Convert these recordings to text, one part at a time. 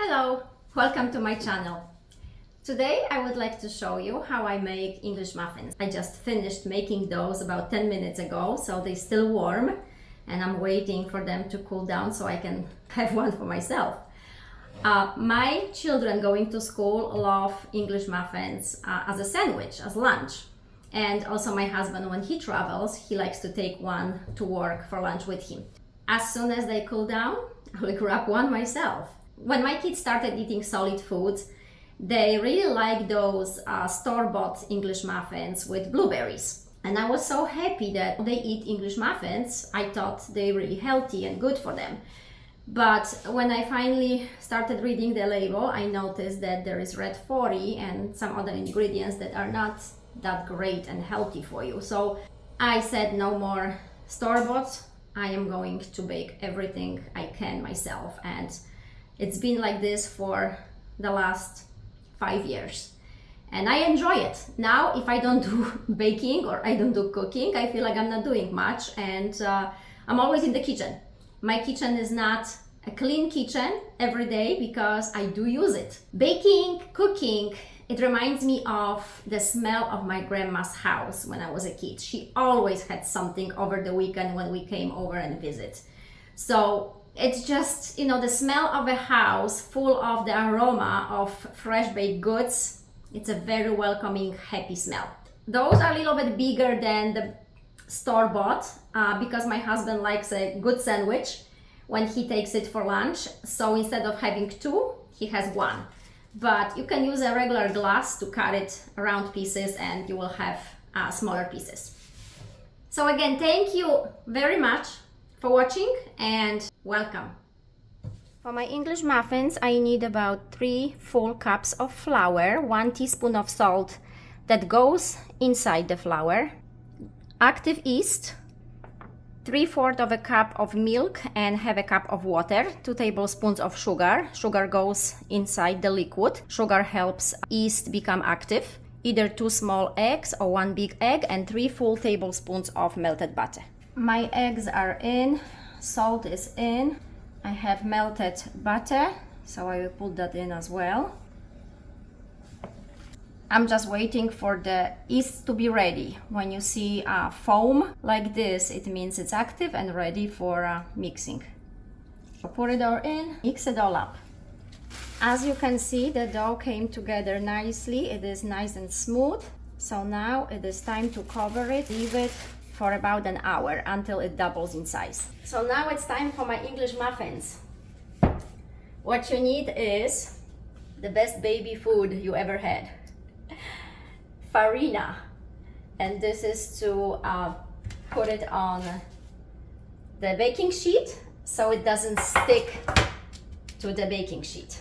Hello, welcome to my channel. Today I would like to show you how I make English muffins. I just finished making those about 10 minutes ago, so they're still warm and I'm waiting for them to cool down so I can have one for myself. My children going to school love English muffins as a sandwich, as lunch. And also my husband, when he travels, he likes to take one to work for lunch with him. As soon as they cool down, I will grab one myself. When my kids started eating solid foods, they really like those store-bought English muffins with blueberries. And I was so happy that they eat English muffins. I thought they're really healthy and good for them. But when I finally started reading the label, I noticed that there is red 40 and some other ingredients that are not that great and healthy for you. So I said no more store-bought. I am going to bake everything I can myself, and it's been like this for the last 5 years and I enjoy it. Now if I don't do baking or I don't do cooking, I feel like I'm not doing much, and I'm always in the kitchen. My kitchen is not a clean kitchen every day because I do use it. Baking, cooking, it reminds me of the smell of my grandma's house when I was a kid. She always had something over the weekend when we came over and visit. So it's just, you know, the smell of a house full of the aroma of fresh baked goods. It's a very welcoming, happy smell. Those are a little bit bigger than the store-bought because my husband likes a good sandwich when he takes it for lunch. So instead of having two, he has one. But you can use a regular glass to cut it around pieces and you will have smaller pieces. So again, thank you very much for watching and welcome. For my English muffins, I need about 3 full cups of flour, 1 teaspoon of salt that goes inside the flour, active yeast, 3/4 of a cup of milk and half a cup of water, 2 tablespoons of sugar. Sugar goes inside the liquid. Sugar helps yeast become active. Either 2 small eggs or 1 big egg and 3 full tablespoons of melted butter. My eggs are in, salt is in, I have melted butter, so I will put that in as well. I'm just waiting for the yeast to be ready. When you see foam like this, it means it's active and ready for mixing. So pour it all in, mix it all up. As you can see, the dough came together nicely. It is nice and smooth. So now it is time to cover it, leave it for about an hour until it doubles in size. So now it's time for my English muffins. What you need is the best baby food you ever had. Farina, and this is to put it on the baking sheet so it doesn't stick to the baking sheet.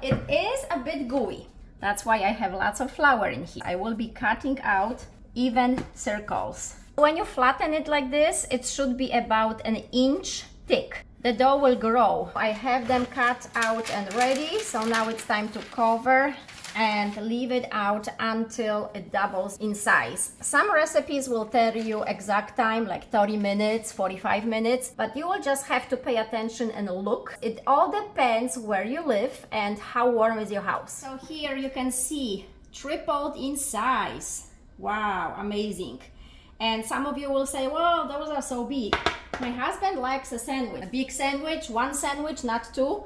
It is a bit gooey, that's why I have lots of flour in here. I will be cutting out even circles. When you flatten it like this, it should be about 1 inch thick. The dough will grow. I have them cut out and ready, so now it's time to cover and leave it out until it doubles in size. Some recipes will tell you exact time, like 30 minutes, 45 minutes, but you will just have to pay attention and look. It all depends where you live and how warm is your house. So here you can see tripled in size. Wow, amazing. And some of you will say, well, those are so big. My husband likes a sandwich, a big sandwich, 1 sandwich, not 2.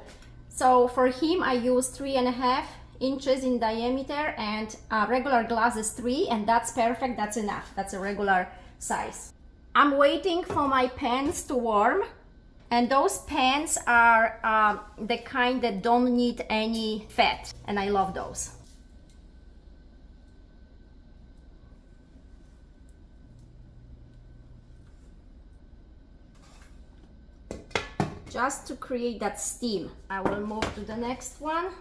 So for him, I use 3.5 inches in diameter, and regular glass is 3, and that's perfect, that's enough. That's a regular size. I'm waiting for my pans to warm, and those pans are the kind that don't need any fat, and I love those. Just to create that steam. I will move to the next one.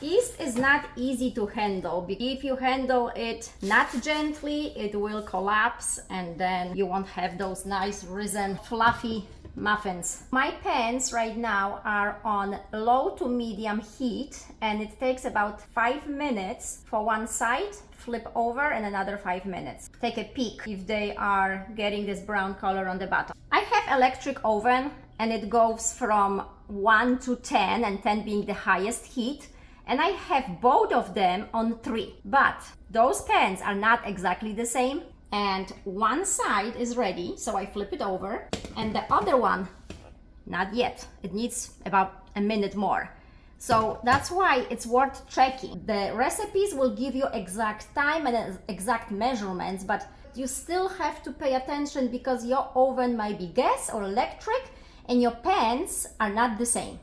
Yeast is not easy to handle. If you handle it not gently, it will collapse and then you won't have those nice risen fluffy muffins. My pans right now are on low to medium heat, and it takes about 5 minutes for one side, flip over, and another 5 minutes. Take a peek if they are getting this brown color on the bottom. I have electric oven and it goes from 1 to 10, and 10 being the highest heat. And I have both of them on 3. But those pans are not exactly the same. And one side is ready, so I flip it over. And the other one, not yet. It needs about a minute more. So that's why it's worth checking. The recipes will give you exact time and exact measurements, but you still have to pay attention because your oven might be gas or electric and your pans are not the same.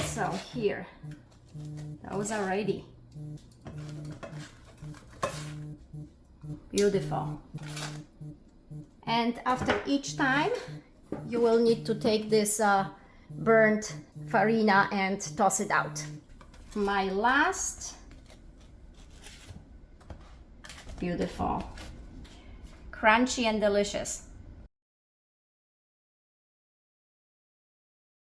So here, those are ready. Beautiful. And after each time, you will need to take this burnt farina and toss it out. My last, beautiful, crunchy and delicious.